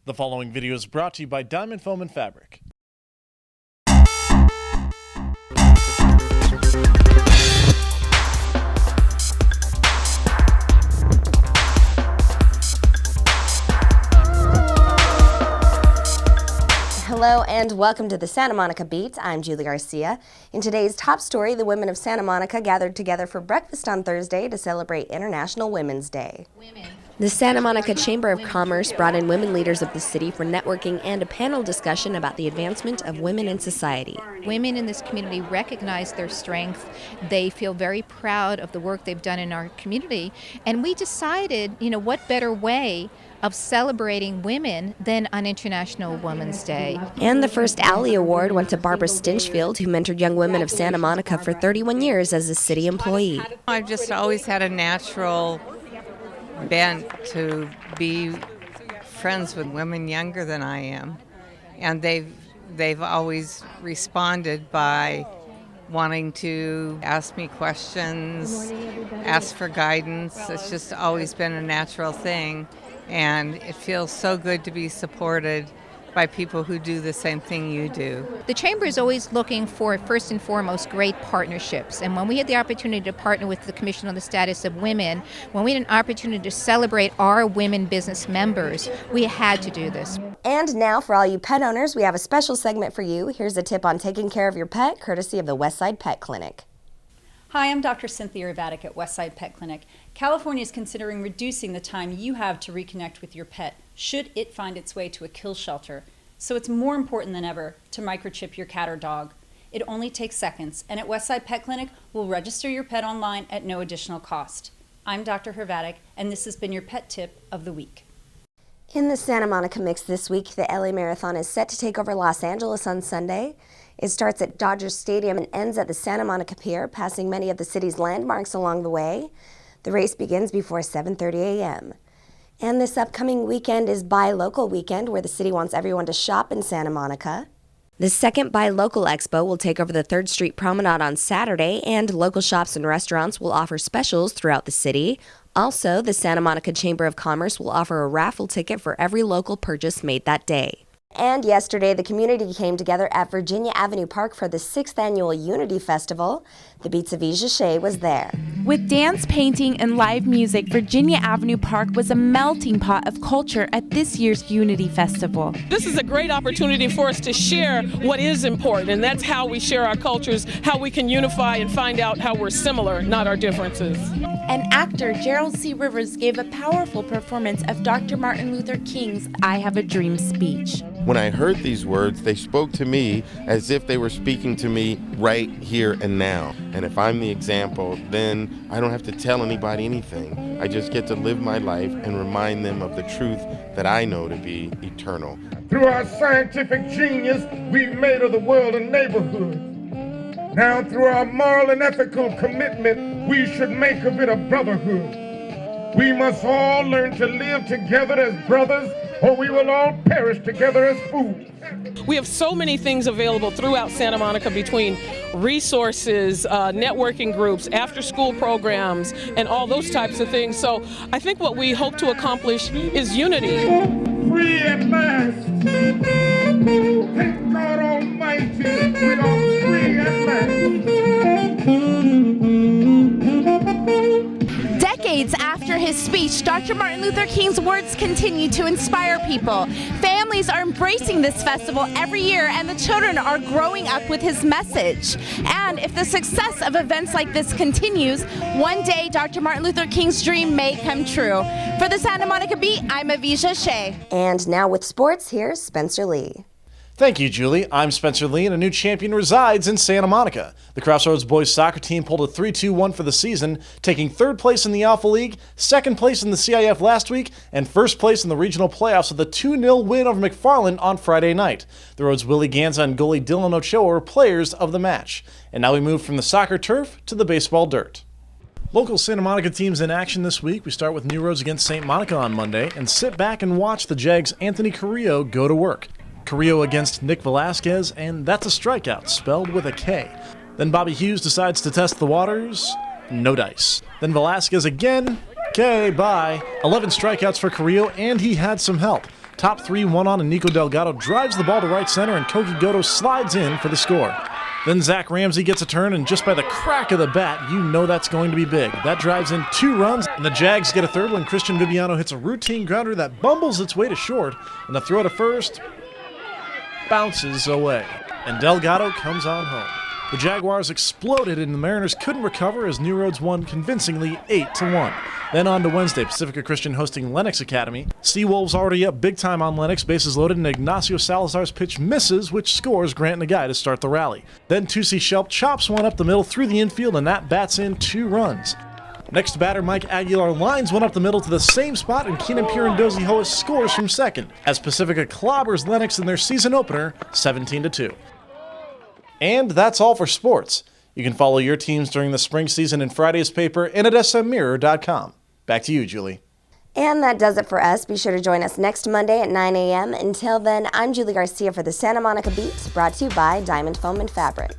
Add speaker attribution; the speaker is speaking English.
Speaker 1: The following video is brought to you by Diamond Foam and Fabric.
Speaker 2: Hello and welcome to the Santa Monica Beat. I'm Julie Garcia. In today's top story, the women of Santa Monica gathered together for breakfast on Thursday to celebrate International Women's Day. The Santa Monica Chamber of Commerce brought in women leaders of the city for networking and a panel discussion about the advancement of women in society.
Speaker 3: Women in this community recognize their strength. They feel very proud of the work they've done in our community. And we decided, what better way of celebrating women than on International Women's Day.
Speaker 2: And the first Alley Award went to Barbara Stinchfield, who mentored young women of Santa Monica for 31 years as a city employee.
Speaker 4: I've just always had a natural bent to be friends with women younger than I am. And they've always responded by wanting to ask me questions, ask for guidance. It's just always been a natural thing. And it feels so good to be supported by people who do the same thing you do.
Speaker 3: The Chamber is always looking for, first and foremost, great partnerships. And when we had the opportunity to partner with the Commission on the Status of Women, when we had an opportunity to celebrate our women business members, we had to do this.
Speaker 2: And now, for all you pet owners, we have a special segment for you. Here's a tip on taking care of your pet, courtesy of the Westside Pet Clinic.
Speaker 5: Hi, I'm Dr. Cynthia Ravatic at Westside Pet Clinic. California is considering reducing the time you have to reconnect with your pet should it find its way to a kill shelter. So it's more important than ever to microchip your cat or dog. It only takes seconds, and at Westside Pet Clinic, we'll register your pet online at no additional cost. I'm Dr. Ravatic, and this has been your pet tip of the week.
Speaker 2: In the Santa Monica Mix this week, the LA Marathon is set to take over Los Angeles on Sunday. It starts at Dodger Stadium and ends at the Santa Monica Pier, passing many of the city's landmarks along the way. The race begins before 7:30 a.m. And this upcoming weekend is Buy Local Weekend, where the city wants everyone to shop in Santa Monica. The second Buy Local Expo will take over the 3rd Street Promenade on Saturday, and local shops and restaurants will offer specials throughout the city. Also, the Santa Monica Chamber of Commerce will offer a raffle ticket for every local purchase made that day. And yesterday, the community came together at Virginia Avenue Park for the 6th annual Unity Festival. The Beats of Avisha Shea was there.
Speaker 6: With dance, painting, and live music, Virginia Avenue Park was a melting pot of culture at this year's Unity Festival.
Speaker 7: This is a great opportunity for us to share what is important, and that's how we share our cultures, how we can unify and find out how we're similar, not our differences.
Speaker 6: And actor Gerald C. Rivers gave a powerful performance of Dr. Martin Luther King's I Have a Dream speech.
Speaker 8: When I heard these words, they spoke to me as if they were speaking to me right here and now. And if I'm the example, then I don't have to tell anybody anything. I just get to live my life and remind them of the truth that I know to be eternal.
Speaker 9: Through our scientific genius, we've made of the world a neighborhood. Now, through our moral and ethical commitment, we should make of it a brotherhood. We must all learn to live together as brothers, or we will all perish together as fools.
Speaker 7: We have so many things available throughout Santa Monica between resources, networking groups, after-school programs, and all those types of things. So I think what we hope to accomplish is unity.
Speaker 9: Free at last. Thank God Almighty, we are free at last.
Speaker 6: Decades after his speech, Dr. Martin Luther King's words continue to inspire people. Families are embracing this festival every year, and the children are growing up with his message. And if the success of events like this continues, one day Dr. Martin Luther King's dream may come true. For the Santa Monica Beat, I'm Avisha Shea.
Speaker 2: And now with sports, here's Spencer Lee.
Speaker 1: Thank you, Julie. I'm Spencer Lee, and a new champion resides in Santa Monica. The Crossroads boys soccer team pulled a 3-2-1 for the season, taking 3rd place in the Alpha League, 2nd place in the CIF last week, and 1st place in the regional playoffs with a 2-0 win over McFarland on Friday night. The Roads' Willie Ganza and goalie Dylan Ochoa were players of the match. And now we move from the soccer turf to the baseball dirt. Local Santa Monica teams in action this week. We start with New Roads against St. Monica on Monday, and sit back and watch the Jags' Anthony Carrillo go to work. Carrillo against Nick Velasquez, and that's a strikeout, spelled with a K. Then Bobby Hughes decides to test the waters. No dice. Then Velasquez again. K, bye. 11 strikeouts for Carrillo, and he had some help. Top 3 one on, and Nico Delgado drives the ball to right center, and Kogi Goto slides in for the score. Then Zach Ramsey gets a turn, and just by the crack of the bat, you know that's going to be big. That drives in 2 runs, and the Jags get a third when Christian Viviano hits a routine grounder that bumbles its way to short, and the throw to first bounces away, and Delgado comes on home. The Jaguars exploded, and the Mariners couldn't recover as New Roads won convincingly 8-1. Then on to Wednesday, Pacifica Christian hosting Lennox Academy. Seawolves already up big time on Lennox, bases loaded, and Ignacio Salazar's pitch misses, which scores Grant Nagai to start the rally. Then Tusi Shelp chops one up the middle through the infield, and that bats in 2 runs. Next batter, Mike Aguilar lines one up the middle to the same spot, and Keenan Pirandosi Hoa scores from second, as Pacifica clobbers Lennox in their season opener, 17-2. And that's all for sports. You can follow your teams during the spring season in Friday's paper and at smmirror.com. Back to you, Julie.
Speaker 2: And that does it for us. Be sure to join us next Monday at 9 a.m. Until then, I'm Julie Garcia for the Santa Monica Beat, brought to you by Diamond Foam and Fabric.